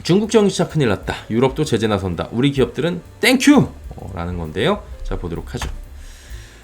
중국 전기차 큰일 났다. 유럽도 제재 나선다. 우리 기업들은 땡큐! 라는 건데요. 자, 보도록 하죠.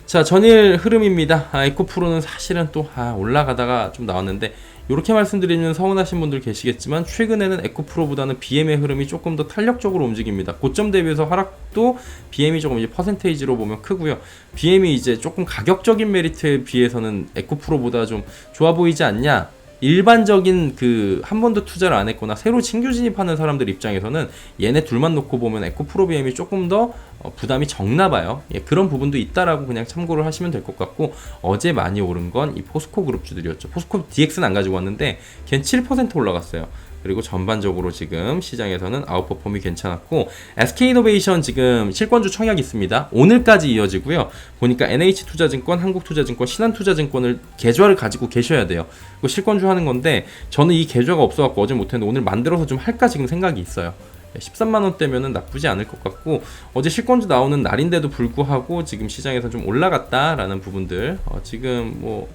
자, 전일 흐름입니다. 에코프로는 사실은 또 올라가다가 좀 나왔는데, 이렇게 말씀드리면 서운하신 분들 계시겠지만 최근에는 에코프로보다는 BM의 흐름이 조금 더 탄력적으로 움직입니다. 고점 대비해서 하락도 BM이 조금 이제 퍼센테이지로 보면 크고요. BM이 이제 조금 가격적인 메리트에 비해서는 에코프로보다 좀 좋아 보이지 않냐? 일반적인 한 번도 투자를 안 했거나 새로 신규 진입하는 사람들 입장에서는 얘네 둘만 놓고 보면 에코프로 BM이 조금 더 부담이 적나 봐요. 예, 그런 부분도 있다라고 그냥 참고를 하시면 될 것 같고, 어제 많이 오른 건 이 포스코 그룹주들이었죠. 포스코 DX는 안 가지고 왔는데 걔는 7% 올라갔어요. 그리고 전반적으로 지금 시장에서는 아웃퍼폼이 괜찮았고, SK이노베이션 지금 실권주 청약 있습니다. 오늘까지 이어지고요. 보니까 NH투자증권, 한국투자증권, 신한투자증권을 계좌를 가지고 계셔야 돼요. 이거 실권주 하는 건데 저는 이 계좌가 없어갖고 어제 못했는데 오늘 만들어서 좀 할까 지금 생각이 있어요. 13만원대면은 나쁘지 않을 것 같고, 어제 실권주 나오는 날인데도 불구하고 지금 시장에서 좀 올라갔다라는 부분들, 지금 뭐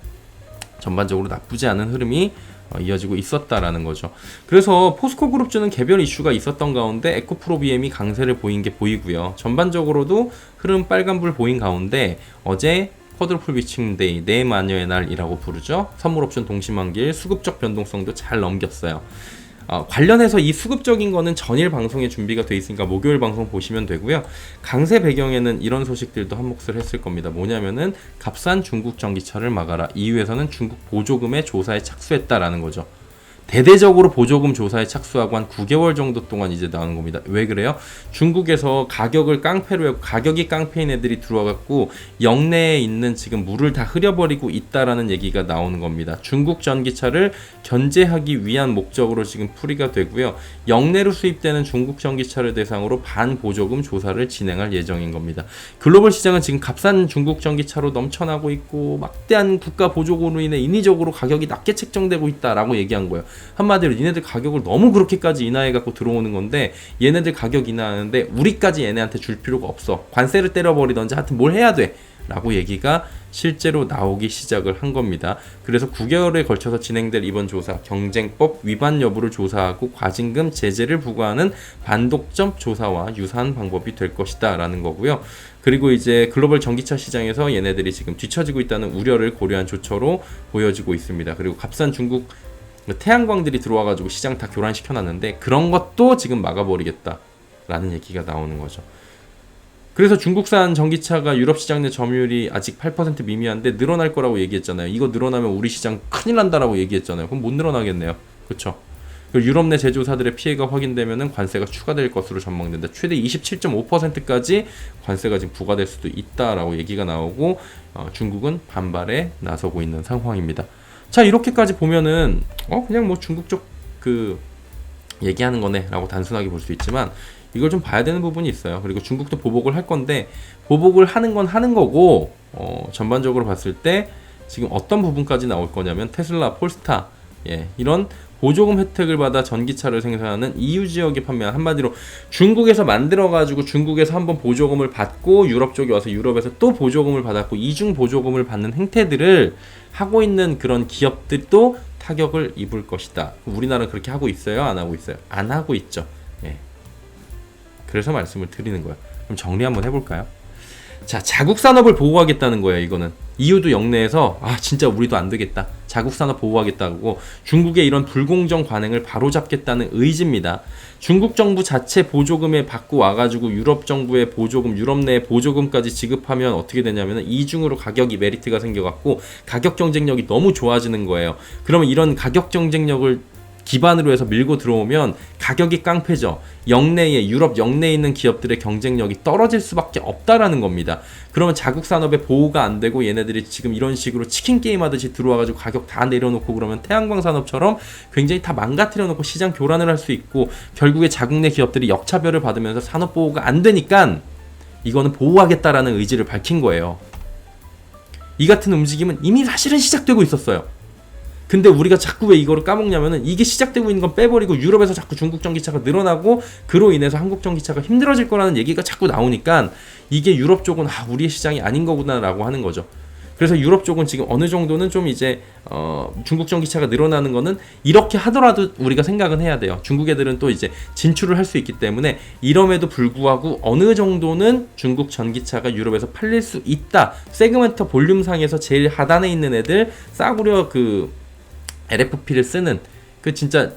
전반적으로 나쁘지 않은 흐름이 이어지고 있었다라는 거죠. 그래서 포스코 그룹주는 개별 이슈가 있었던 가운데 에코프로 BM이 강세를 보인 게 보이고요. 전반적으로도 흐름 빨간불 보인 가운데 어제 쿼드루플 비칭데이, 네 마녀의 날이라고 부르죠. 선물옵션 동시만기일 수급적 변동성도 잘 넘겼어요. 관련해서 이 수급적인 거는 전일 방송에 준비가 돼 있으니까 목요일 방송 보시면 되고요. 강세 배경에는 이런 소식들도 한몫을 했을 겁니다. 뭐냐면은 값싼 중국 전기차를 막아라. EU에서는 중국 보조금의 조사에 착수했다라는 거죠. 대대적으로 보조금 조사에 착수하고 한 9개월 정도 동안 이제 나오는 겁니다. 왜 그래요? 중국에서 가격을 깡패로 했고, 가격이 깡패인 애들이 들어와갖고 영내에 있는 지금 물을 다 흐려버리고 있다라는 얘기가 나오는 겁니다. 중국 전기차를 견제하기 위한 목적으로 지금 풀이가 되고요. 영내로 수입되는 중국 전기차를 대상으로 반보조금 조사를 진행할 예정인 겁니다. 글로벌 시장은 지금 값싼 중국 전기차로 넘쳐나고 있고 막대한 국가 보조금으로 인해 인위적으로 가격이 낮게 책정되고 있다라고 얘기한 거예요. 한마디로 얘네들 가격을 너무 그렇게까지 인하해 갖고 들어오는 건데, 얘네들 가격 인하하는데 우리까지 얘네한테 줄 필요가 없어. 관세를 때려버리던지 하여튼 뭘 해야 돼 라고 얘기가 실제로 나오기 시작을 한 겁니다. 그래서 9개월에 걸쳐서 진행될 이번 조사, 경쟁법 위반 여부를 조사하고 과징금 제재를 부과하는 반독점 조사와 유사한 방법이 될 것이다 라는 거고요. 그리고 이제 글로벌 전기차 시장에서 얘네들이 지금 뒤처지고 있다는 우려를 고려한 조처로 보여지고 있습니다. 그리고 값싼 중국 태양광들이 들어와가지고 시장 다 교란시켜놨는데 그런 것도 지금 막아버리겠다라는 얘기가 나오는 거죠. 그래서 중국산 전기차가 유럽 시장 내 점유율이 아직 8% 미미한데 늘어날 거라고 얘기했잖아요. 이거 늘어나면 우리 시장 큰일 난다라고 얘기했잖아요. 그럼 못 늘어나겠네요. 그렇죠? 유럽 내 제조사들의 피해가 확인되면 관세가 추가될 것으로 전망된다. 최대 27.5%까지 관세가 지금 부과될 수도 있다라고 얘기가 나오고, 중국은 반발에 나서고 있는 상황입니다. 자, 이렇게까지 보면은 그냥 뭐 중국 쪽 얘기하는 거네 라고 단순하게 볼 수 있지만, 이걸 좀 봐야 되는 부분이 있어요. 그리고 중국도 보복을 할 건데, 보복을 하는 건 하는 거고, 전반적으로 봤을 때 지금 어떤 부분까지 나올 거냐면 테슬라, 폴스타, 이런 보조금 혜택을 받아 전기차를 생산하는 EU 지역에 판매한, 한마디로 중국에서 만들어가지고 중국에서 한번 보조금을 받고 유럽 쪽에 와서 유럽에서 또 보조금을 받았고 이중 보조금을 받는 행태들을 하고 있는 그런 기업들도 타격을 입을 것이다. 우리나라는 그렇게 하고 있어요? 안 하고 있어요? 안 하고 있죠. 그래서 말씀을 드리는 거예요. 그럼 정리 한번 해볼까요? 자, 자국 산업을 보호하겠다는 거예요. 이거는 EU도 영내에서 진짜 우리도 안 되겠다, 자국 산업 보호하겠다고 중국의 이런 불공정 관행을 바로잡겠다는 의지입니다. 중국 정부 자체 보조금에 받고 와가지고 유럽 정부의 보조금, 유럽 내 보조금까지 지급하면 어떻게 되냐면 이중으로 가격이 메리트가 생겨갖고 가격 경쟁력이 너무 좋아지는 거예요. 그러면 이런 가격 경쟁력을 기반으로 해서 밀고 들어오면 가격이 깡패죠. 영내에, 유럽 영내에 있는 기업들의 경쟁력이 떨어질 수밖에 없다라는 겁니다. 그러면 자국 산업의 보호가 안 되고 얘네들이 지금 이런 식으로 치킨 게임 하듯이 들어와가지고 가격 다 내려놓고 그러면 태양광 산업처럼 굉장히 다 망가뜨려 놓고 시장 교란을 할 수 있고, 결국에 자국 내 기업들이 역차별을 받으면서 산업 보호가 안 되니까 이거는 보호하겠다라는 의지를 밝힌 거예요. 이 같은 움직임은 이미 사실은 시작되고 있었어요. 근데 우리가 자꾸 왜 이거를 까먹냐면은, 이게 시작되고 있는 건 빼버리고 유럽에서 자꾸 중국 전기차가 늘어나고 그로 인해서 한국 전기차가 힘들어질 거라는 얘기가 자꾸 나오니까 이게 유럽 쪽은 우리의 시장이 아닌 거구나 라고 하는 거죠. 그래서 유럽 쪽은 지금 어느 정도는 좀 이제 중국 전기차가 늘어나는 거는 이렇게 하더라도 우리가 생각은 해야 돼요. 중국 애들은 또 이제 진출을 할 수 있기 때문에 이럼에도 불구하고 어느 정도는 중국 전기차가 유럽에서 팔릴 수 있다. 세그먼트 볼륨상에서 제일 하단에 있는 애들 싸구려 그 LFP를 쓰는 그 진짜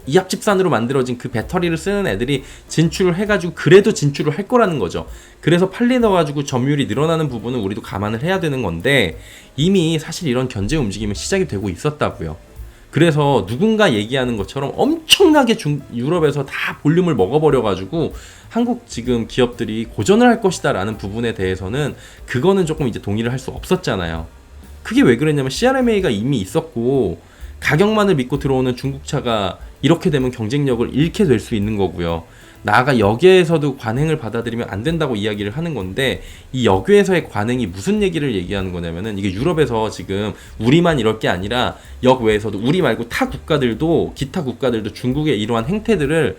이합집산으로 만들어진 그 배터리를 쓰는 애들이 진출을 해가지고 그래도 진출을 할 거라는 거죠. 그래서 팔리더가지고 점유율이 늘어나는 부분은 우리도 감안을 해야 되는 건데 이미 사실 이런 견제 움직임은 시작이 되고 있었다고요. 그래서 누군가 얘기하는 것처럼 엄청나게 유럽에서 다 볼륨을 먹어버려가지고 한국 지금 기업들이 고전을 할 것이다 라는 부분에 대해서는 그거는 조금 이제 동의를 할 수 없었잖아요. 그게 왜 그랬냐면 CRMA가 이미 있었고 가격만을 믿고 들어오는 중국차가 이렇게 되면 경쟁력을 잃게 될 수 있는 거고요. 나아가 역외에서도 관행을 받아들이면 안 된다고 이야기를 하는 건데 이 역외에서의 관행이 무슨 얘기를 얘기하는 거냐면은 이게 유럽에서 지금 우리만 이럴 게 아니라 역외에서도 우리 말고 타 국가들도 기타 국가들도 중국의 이러한 행태들을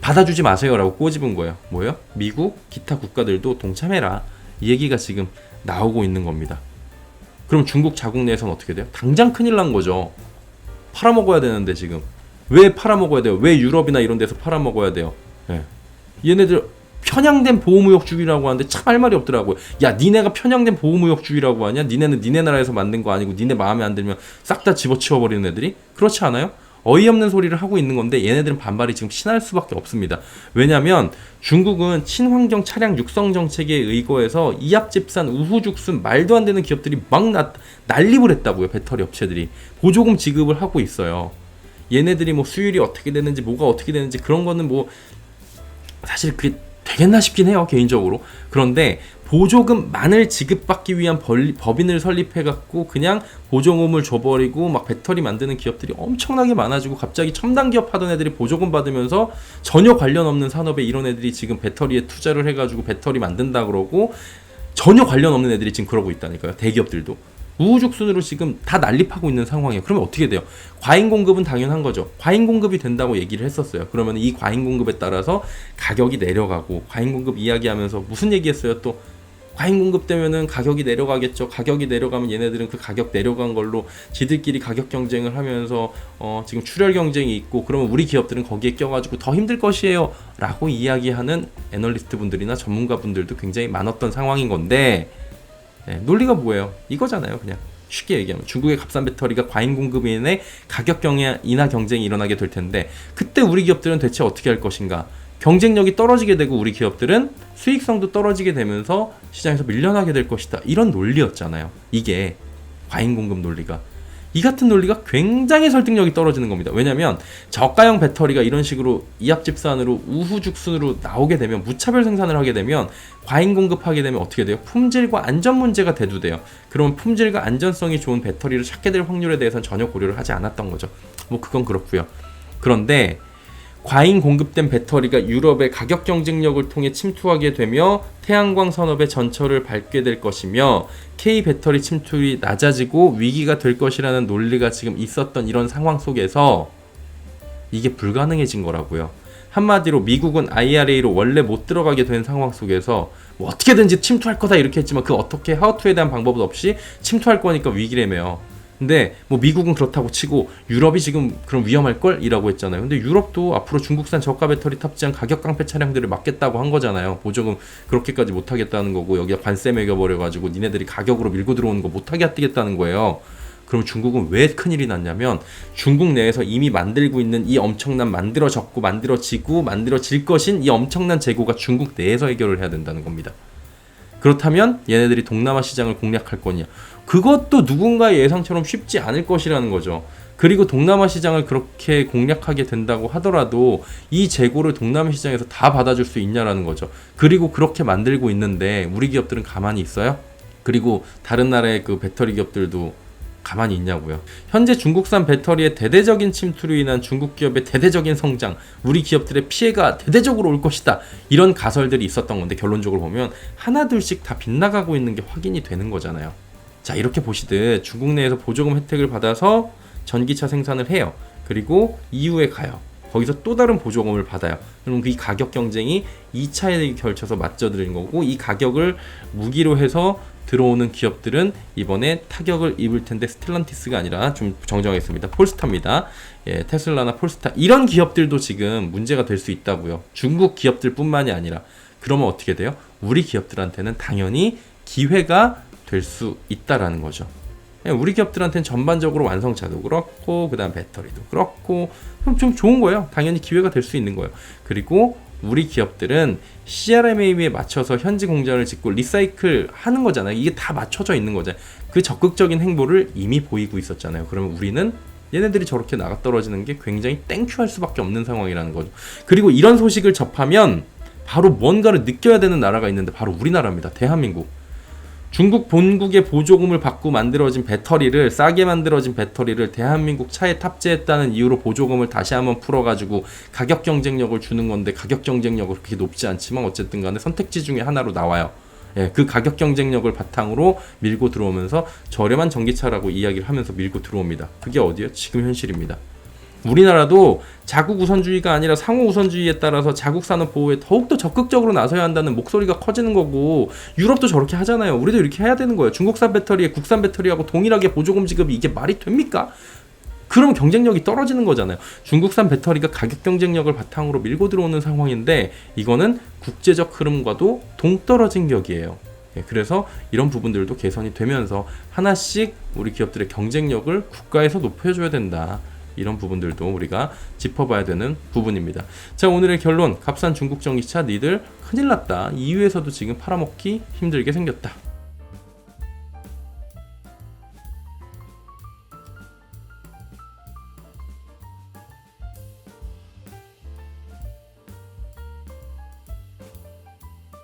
받아주지 마세요라고 꼬집은 거예요. 뭐예요? 미국 기타 국가들도 동참해라. 이 얘기가 지금 나오고 있는 겁니다. 그럼 중국 자국 내에서는 어떻게 돼요? 당장 큰일 난 거죠. 팔아먹어야 되는데 지금 왜 팔아먹어야 돼요? 왜 유럽이나 이런 데서 팔아먹어야 돼요? 네. 얘네들 편향된 보호무역주의라고 하는데 참 할 말이 없더라고요. 야 니네가 편향된 보호무역주의라고 하냐? 니네는 니네 나라에서 만든 거 아니고 니네 마음에 안 들면 싹 다 집어치워버리는 애들이? 그렇지 않아요? 어이없는 소리를 하고 있는 건데 얘네들은 반발이 지금 심할 수밖에 없습니다. 왜냐면 중국은 친환경 차량 육성 정책에 의거해서 이합집산, 우후죽순 말도 안 되는 기업들이 막 난립을 했다고요. 배터리 업체들이 보조금 지급을 하고 있어요. 얘네들이 뭐 수율이 어떻게 되는지 뭐가 어떻게 되는지 그런 거는 뭐 사실 그게 되겠나 싶긴 해요, 개인적으로. 그런데 보조금만을 지급받기 위한 법인을 설립해갖고 그냥 보조금을 줘버리고 막 배터리 만드는 기업들이 엄청나게 많아지고 갑자기 첨단 기업 하던 애들이 보조금 받으면서 전혀 관련 없는 산업에 이런 애들이 지금 배터리에 투자를 해가지고 배터리 만든다 그러고 전혀 관련 없는 애들이 지금 그러고 있다니까요. 대기업들도. 우후죽순으로 지금 다 난립하고 있는 상황이에요. 그러면 어떻게 돼요? 과잉 공급은 당연한 거죠. 과잉 공급이 된다고 얘기를 했었어요. 그러면 이 과잉 공급에 따라서 가격이 내려가고 과잉 공급 이야기하면서 무슨 얘기했어요? 또 과잉 공급 되면은 가격이 내려가겠죠. 가격이 내려가면 얘네들은 그 가격 내려간 걸로 지들끼리 가격 경쟁을 하면서 지금 출혈 경쟁이 있고 그러면 우리 기업들은 거기에 껴가지고 더 힘들 것이에요 라고 이야기하는 애널리스트 분들이나 전문가 분들도 굉장히 많았던 상황인 건데 네, 논리가 뭐예요? 이거잖아요. 그냥 쉽게 얘기하면 중국의 값싼 배터리가 과잉 공급에 인해 가격 인하 경쟁이 일어나게 될 텐데 그때 우리 기업들은 대체 어떻게 할 것인가? 경쟁력이 떨어지게 되고 우리 기업들은 수익성도 떨어지게 되면서 시장에서 밀려나게 될 것이다. 이런 논리였잖아요. 이게 과잉 공급 논리가. 이 같은 논리가 굉장히 설득력이 떨어지는 겁니다. 왜냐하면 저가형 배터리가 이런 식으로 이합집산으로 우후죽순으로 나오게 되면 무차별 생산을 하게 되면 과잉 공급하게 되면 어떻게 돼요? 품질과 안전 문제가 대두돼요. 그러면 품질과 안전성이 좋은 배터리를 찾게 될 확률에 대해서는 전혀 고려를 하지 않았던 거죠. 뭐 그건 그렇고요. 그런데 과잉 공급된 배터리가 유럽의 가격 경쟁력을 통해 침투하게 되며 태양광 산업의 전철을 밟게 될 것이며 K 배터리 침투율이 낮아지고 위기가 될 것이라는 논리가 지금 있었던 이런 상황 속에서 이게 불가능해진 거라고요. 한마디로 미국은 IRA로 원래 못 들어가게 된 상황 속에서 뭐 어떻게든지 침투할 거다 이렇게 했지만 그 어떻게 하우투에 대한 방법은 없이 침투할 거니까 위기래매요. 근데 뭐 미국은 그렇다고 치고 유럽이 지금 그럼 위험할 걸? 이라고 했잖아요. 근데 유럽도 앞으로 중국산 저가 배터리 탑재한 가격 깡패 차량들을 막겠다고 한 거잖아요. 보조금 그렇게까지 못 하겠다는 거고 여기다 관세 매겨버려 가지고 니네들이 가격으로 밀고 들어오는 거 못 하게 하겠다는 거예요. 그럼 중국은 왜 큰일이 났냐면 중국 내에서 이미 만들고 있는 이 엄청난 만들어졌고 만들어지고 만들어질 것인 이 엄청난 재고가 중국 내에서 해결을 해야 된다는 겁니다. 그렇다면 얘네들이 동남아 시장을 공략할 거냐? 그것도 누군가의 예상처럼 쉽지 않을 것이라는 거죠. 그리고 동남아 시장을 그렇게 공략하게 된다고 하더라도 이 재고를 동남아 시장에서 다 받아줄 수 있냐라는 거죠. 그리고 그렇게 만들고 있는데 우리 기업들은 가만히 있어요? 그리고 다른 나라의 그 배터리 기업들도 가만히 있냐고요. 현재 중국산 배터리의 대대적인 침투로 인한 중국 기업의 대대적인 성장, 우리 기업들의 피해가 대대적으로 올 것이다. 이런 가설들이 있었던 건데 결론적으로 보면 하나둘씩 다 빗나가고 있는 게 확인이 되는 거잖아요. 자, 이렇게 보시듯 중국 내에서 보조금 혜택을 받아서 전기차 생산을 해요. 그리고 EU에 가요. 거기서 또 다른 보조금을 받아요. 그럼 이 가격 경쟁이 2차에 걸쳐서 맞춰드린 거고, 이 가격을 무기로 해서 들어오는 기업들은 이번에 타격을 입을 텐데 스텔란티스가 아니라 좀 정정하겠습니다. 폴스타입니다. 예, 테슬라나 폴스타 이런 기업들도 지금 문제가 될 수 있다고요. 중국 기업들뿐만이 아니라. 그러면 어떻게 돼요? 우리 기업들한테는 당연히 기회가 될 수 있다라는 거죠. 우리 기업들한테는 전반적으로 완성차도 그렇고, 그 다음 배터리도 그렇고, 좀 좋은 거예요. 당연히 기회가 될 수 있는 거예요. 그리고 우리 기업들은 CRMA에 맞춰서 현지 공장을 짓고 리사이클 하는 거잖아요. 이게 다 맞춰져 있는 거잖아요. 그 적극적인 행보를 이미 보이고 있었잖아요. 그러면 우리는 얘네들이 저렇게 나가 떨어지는 게 굉장히 땡큐할 수밖에 없는 상황이라는 거죠. 그리고 이런 소식을 접하면 바로 뭔가를 느껴야 되는 나라가 있는데 바로 우리나라입니다. 대한민국. 중국 본국의 보조금을 받고 만들어진 배터리를, 싸게 만들어진 배터리를 대한민국 차에 탑재했다는 이유로 보조금을 다시 한번 풀어가지고 가격 경쟁력을 주는 건데, 가격 경쟁력은 그렇게 높지 않지만 어쨌든 간에 선택지 중에 하나로 나와요. 예, 그 가격 경쟁력을 바탕으로 밀고 들어오면서 저렴한 전기차라고 이야기를 하면서 밀고 들어옵니다. 그게 어디예요? 지금 현실입니다. 우리나라도 자국 우선주의가 아니라 상호 우선주의에 따라서 자국 산업 보호에 더욱더 적극적으로 나서야 한다는 목소리가 커지는 거고, 유럽도 저렇게 하잖아요. 우리도 이렇게 해야 되는 거예요. 중국산 배터리에 국산 배터리하고 동일하게 보조금 지급이 이게 말이 됩니까? 그럼 경쟁력이 떨어지는 거잖아요. 중국산 배터리가 가격 경쟁력을 바탕으로 밀고 들어오는 상황인데, 이거는 국제적 흐름과도 동떨어진 격이에요. 그래서 이런 부분들도 개선이 되면서 하나씩 우리 기업들의 경쟁력을 국가에서 높여줘야 된다. 이런 부분들도 우리가 짚어봐야 되는 부분입니다. 자, 오늘의 결론. 값싼 중국 전기차 니들 큰일 났다. EU에서도 지금 팔아먹기 힘들게 생겼다.